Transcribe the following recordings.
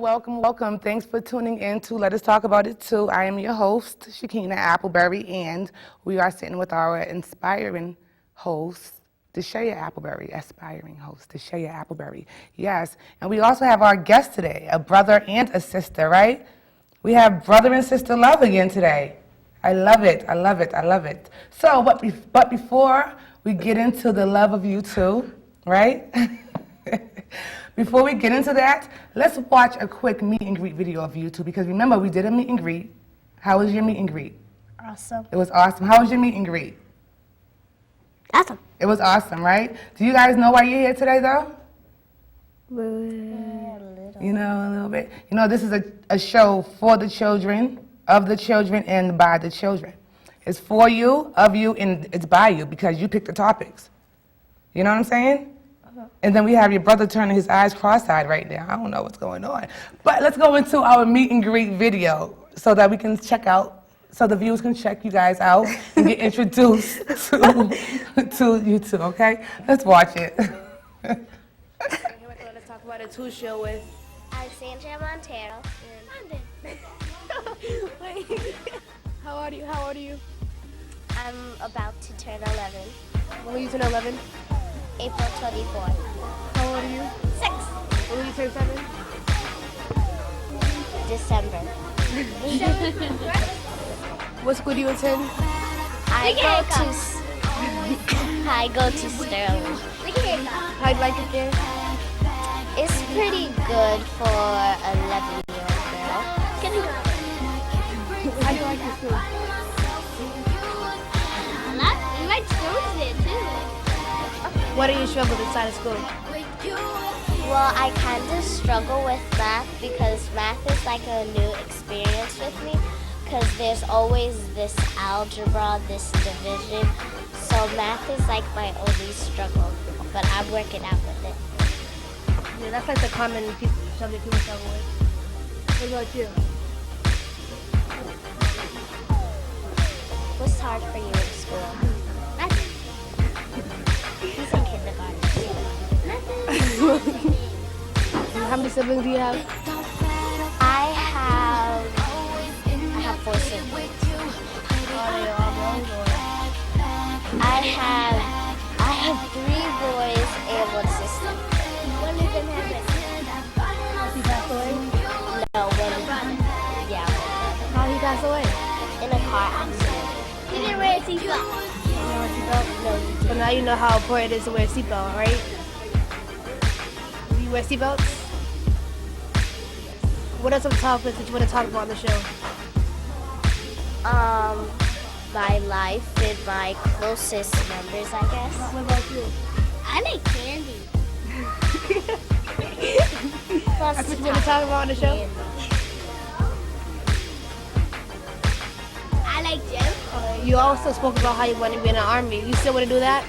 welcome. Thanks for tuning in to Let Us Talk About It Too. I am your host, Shakina Appleberry, and we are sitting with our inspiring host, Deshaya Appleberry, aspiring host, Deshaya Appleberry. Yes, and we also have our guest today, a brother and a sister, right? We have brother and sister love again today. I love it. So, but before we get into the love of you two, right? Before we get into that, let's watch a quick meet and greet video of you two, because remember, we did a meet and greet. How was your meet and greet? Awesome. It was awesome. How was your meet and greet? Awesome. It was awesome, right? Do you guys know why you're here today, though? You know, a little bit. You know, this is a show for the children, of the children, and by the children. It's for you, of you, and it's by you, because you pick the topics. You know what I'm saying? And then we have your brother turning his eyes cross-eyed right now. I don't know what's going on. But let's go into our meet and greet video so that we can check out, so the viewers can check you guys out and get introduced to you two, okay? Let's watch it. Let's talk about it too show with Alexandria, Monteiro. How old are you? I'm about to turn 11. When will you turn 11? April 24th. How old are you? 6. When will you turn 7? December. What school do you attend? I go to Sterling. How'd you like it there? It's pretty good for an 11-year-old girl. How do you like your school? My school's there too. What do you struggle with inside of school? Well, I kind of struggle with math because math is like a new experience with me, because there's always this algebra, this division. So math is like my only struggle, but I'm working out with it. Yeah, that's like the common subject people struggle with. What about you? What's hard for you in school? Nothing. He's in kindergarten. How many siblings do you have? I have 4 siblings. I have 3 boys and 1 sister. One of them has He passed away? no one. Yeah, How he passed away? in a car accident. He didn't wear a seatbelt. You know what seatbelt? No, So now you know how important it is to wear a seatbelt, right? Do you wear seatbelts? What are some topics that you want to talk about on the show? My life and my closest members, I guess. What about you? I like candy. That's what you want to talk about on the show? I like gym. You also spoke about how you want to be in the army. You still want to do that?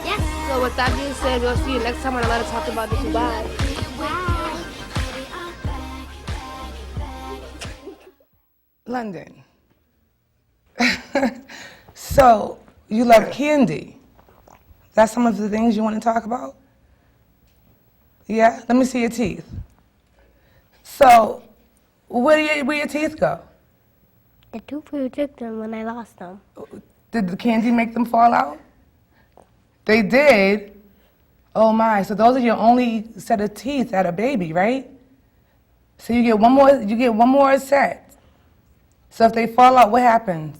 Yes. So with that being said, we'll see you next time on Let Us Talk About It. Bye. London. So, you love candy. That's some of the things you want to talk about? Yeah? Let me see your teeth. So, where your teeth go? The tooth took them when I lost them. Did the candy make them fall out? They did? Oh my, so those are your only set of teeth at a baby, right? So you get one more set. So if they fall out, what happens?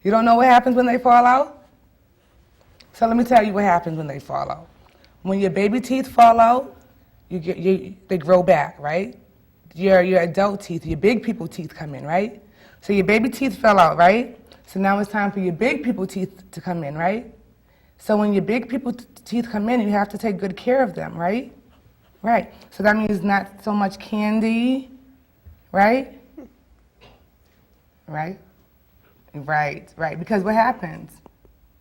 You don't know what happens when they fall out? So let me tell you what happens when they fall out. When your baby teeth fall out, they grow back, right? Your adult teeth, your big people teeth come in, right? So your baby teeth fell out, right? So now it's time for your big people teeth to come in, right? So when your big people teeth come in, you have to take good care of them, right? Right. So that means not so much candy, right? Right? Right. Because what happens?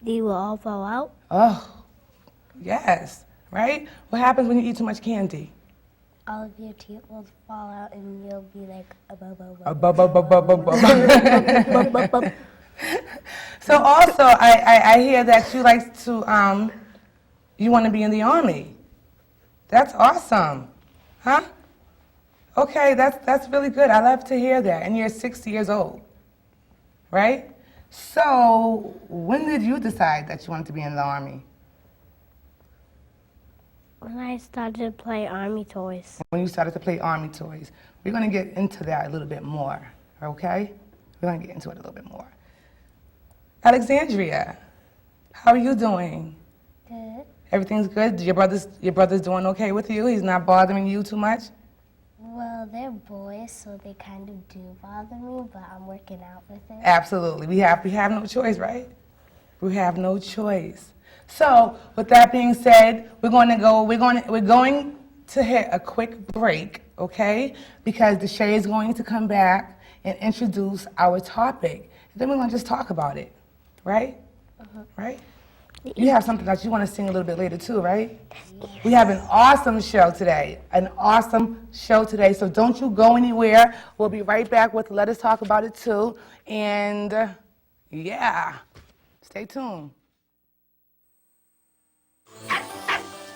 They will all fall out. Oh, yes, right? What happens when you eat too much candy? All of your teeth will fall out and you'll be like, So also, I hear that you like to, you want to be in the Army. That's awesome. Huh? Okay, that's really good. I love to hear that. And you're 6 years old, right? So when did you decide that you wanted to be in the Army? When I started to play Army toys. When you started to play Army toys. We're going to get into that a little bit more, okay? We're going to get into it a little bit more. Alexandria, how are you doing? Good. Everything's good? Your brother's doing okay with you? He's not bothering you too much? Well, they're boys, so they kind of do bother me, but I'm working out with it. Absolutely. We have no choice, right? We have no choice. So, with that being said, we're going to hit a quick break, okay? Because Deshay is going to come back and introduce our topic. And then we're going to just talk about it, right? Right? You have something that you want to sing a little bit later too, right? We have an awesome show today. So don't you go anywhere. We'll be right back with Let Us Talk About It Too. And yeah, stay tuned.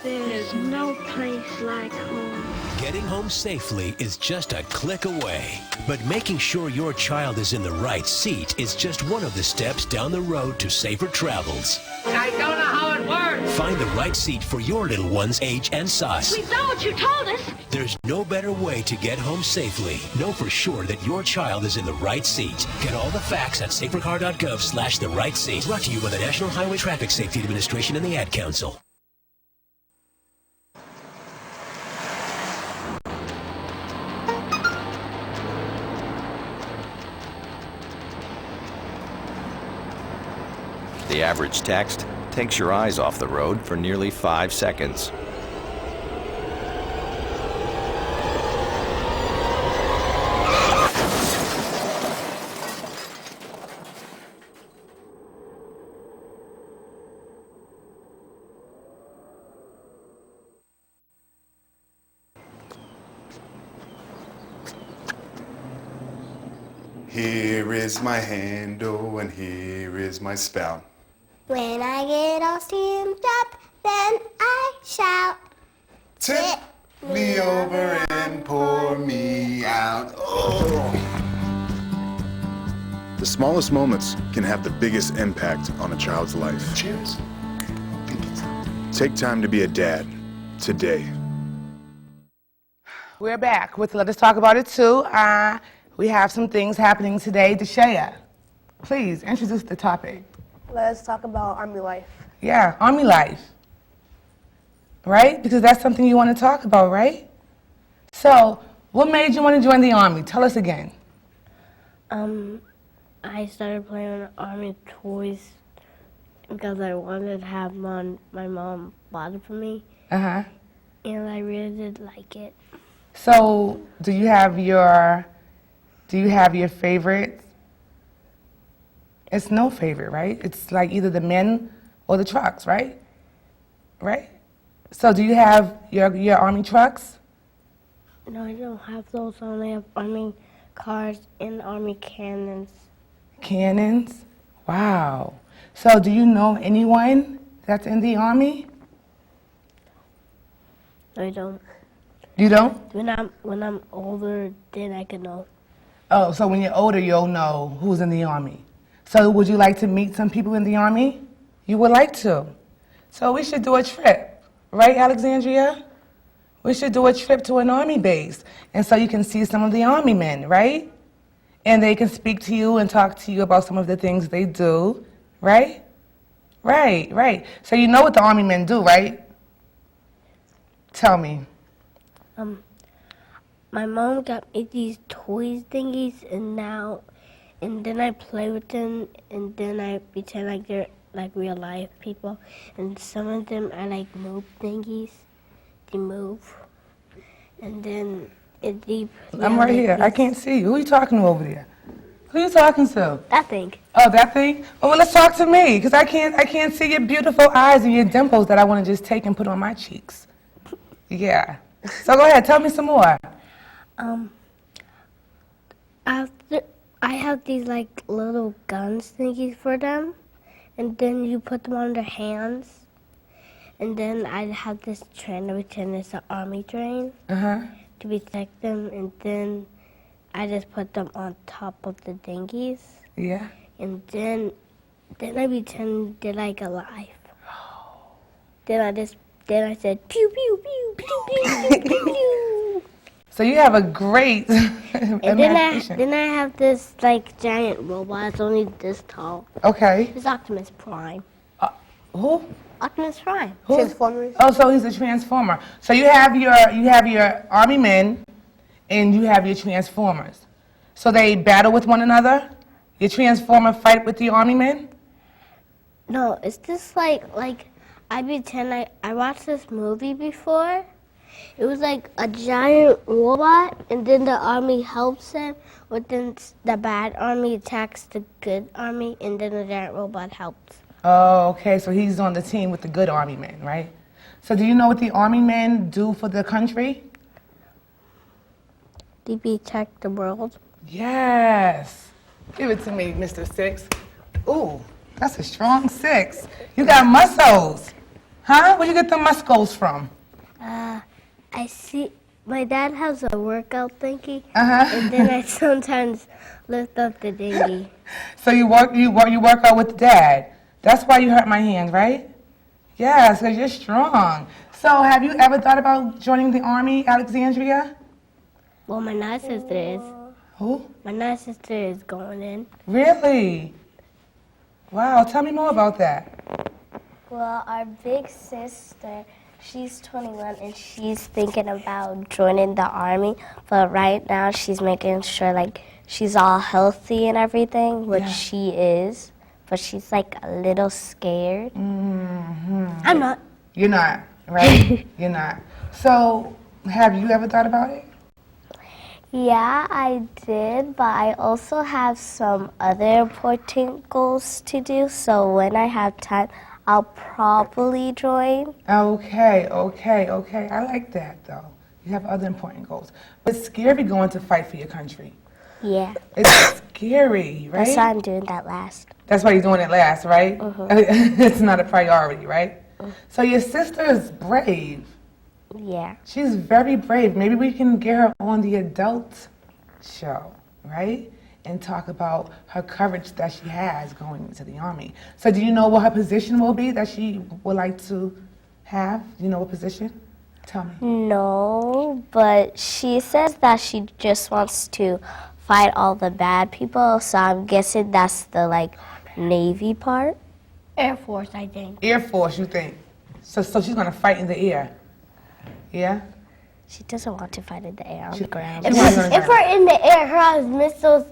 There's no place like home. Getting home safely is just a click away. But making sure your child is in the right seat is just one of the steps down the road to safer travels. I don't know how it works. Find the right seat for your little one's age and size. We've done what you told us. There's no better way to get home safely. Know for sure that your child is in the right seat. Get all the facts at safercar.gov/the right seat. Brought to you by the National Highway Traffic Safety Administration and the Ad Council. The average text takes your eyes off the road for nearly 5 seconds. Here is my handle and here is my spout. When I get all steamed up, then I shout. Tip me over and pour me out. Oh. The smallest moments can have the biggest impact on a child's life. Cheers. Take time to be a dad today. We're back with Let Us Talk About It Too. We have some things happening today. Deshay, please introduce the topic. Let's talk about Army life. Yeah, Army life. Right? Because that's something you want to talk about, right? So, what made you want to join the Army? Tell us again. I started playing with Army toys because I wanted to have my mom bought it for me. Uh-huh. And I really did like it. So, do you have your favorites? It's no favorite, right? It's like either the men or the trucks, right? Right? So do you have your Army trucks? No, I don't have those. I only have Army cars and Army cannons. Cannons? Wow. So do you know anyone that's in the Army? No, I don't. You don't? When I'm older, then I can know. Oh, so when you're older, you'll know who's in the Army. So would you like to meet some people in the Army? You would like to. So we should do a trip, right, Alexandria? We should do a trip to an Army base. And so you can see some of the Army men, right? And they can speak to you and talk to you about some of the things they do, right? Right, right. So you know what the Army men do, right? Tell me. My mom got me these toys thingies, and then I play with them, and then I pretend like they're like real life people. And some of them are like move thingies. They move. And then I'm right here. I can't see you. Who are you talking to over there? Who are you talking to? That thing. Oh, that thing? Oh, well, let's talk to me, because I can't see your beautiful eyes and your dimples that I want to just take and put on my cheeks. Yeah. So go ahead, tell me some more. I have these like little guns thingies for them, and then you put them on their hands, and then I have this train to pretend it's an army train Uh-huh. to protect them, and then I just put them on top of the dinghies, Yeah. and then I pretend they're like alive. Then I said pew pew pew pew pew pew pew pew. So you have a great And imagination. then I have this like giant robot. It's only this tall. Okay. It's Optimus Prime. Who? Optimus Prime. Transformers. Oh, so he's a transformer. So you have your army men, and you have your transformers. So they battle with one another. Your transformer fight with the army men. No, it's just like I pretend I watched this movie before. It was like a giant robot, and then the army helps him, but then the bad army attacks the good army, and then the giant robot helps. Oh, okay. So he's on the team with the good army men, right? So do you know what the army men do for the country? They protect the world. Yes. Give it to me, Mr. Six. Ooh, that's a strong 6. You got muscles. Huh? Where'd you get the muscles from? I see. My dad has a workout thingy, Uh-huh. and then I sometimes lift up the dinghy. So you work out with dad. That's why you hurt my hand, right? Yes, because you're strong. So have you ever thought about joining the army, Alexandria? Well, my nice sister is. Who? My nice sister is going in. Really? Wow, tell me more about that. Well, our big sister, she's 21 and she's thinking about joining the army, but right now she's making sure like she's all healthy and everything, which Yeah. she is, but she's like a little scared. I'm not. You're not, right? You're not. So have you ever thought about it? Yeah, I did, but I also have some other important goals to do, so when I have time, I'll probably join. Okay. I like that, though. You have other important goals. But it's scary going to fight for your country. Yeah, It's scary, right? that's why I'm doing that last. That's why you're doing it last, right? It's not a priority, right? So your sister is brave. Yeah. She's very brave. Maybe we can get her on the adult show, right? And talk about her courage that she has going into the army. So do you know what her position will be that she would like to have? Do you know what position? Tell me. No, but she says that she just wants to fight all the bad people, so I'm guessing that's the like Navy part. Air Force, I think. Air Force, you think? So she's gonna fight in the air. Yeah? She doesn't want to fight in the air, on the ground. She wants to go on the If ground. we're in the air, her has missiles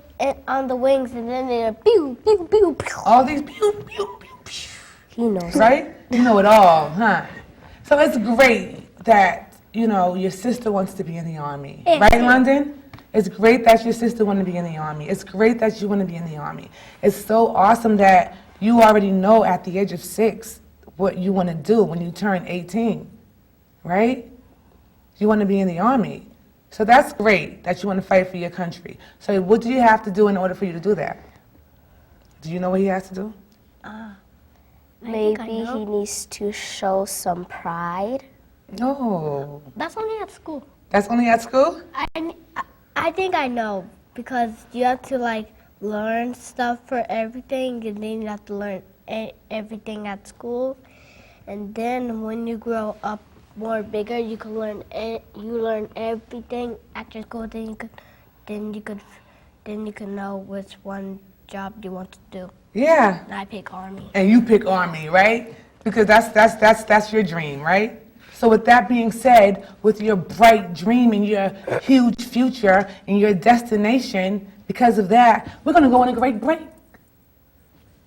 on the wings, and then they're pew pew pew pew. All these pew, pew, pew, pew. He knows. Right? You know it all, huh? So it's great that, you know, your sister wants to be in the army. Right, London? It's great that your sister wants to be in the army. It's great that you want to be in the army. It's so awesome that you already know at the age of 6 what you want to do when you turn 18, right? You want to be in the army. So that's great that you want to fight for your country. So what do you have to do in order for you to do that? Do you know what he has to do? Maybe he needs to show some pride. No. That's only at school. That's only at school? I think I know, because you have to like learn stuff for everything, and then you have to learn everything at school, and then when you grow up more bigger, you can learn you learn everything at your school. Then you can know which one job you want to do. Yeah. And I pick army. And you pick army, right? Because that's your dream, right? So with that being said, with your bright dream and your huge future and your destination, because of that, we're going to go on a great break.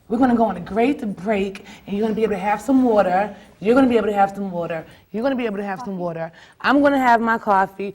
We're going to go on a great break, and you're going to be able to have some water. You're going to be able to have some water. You're going to be able to have some water. I'm going to have my coffee.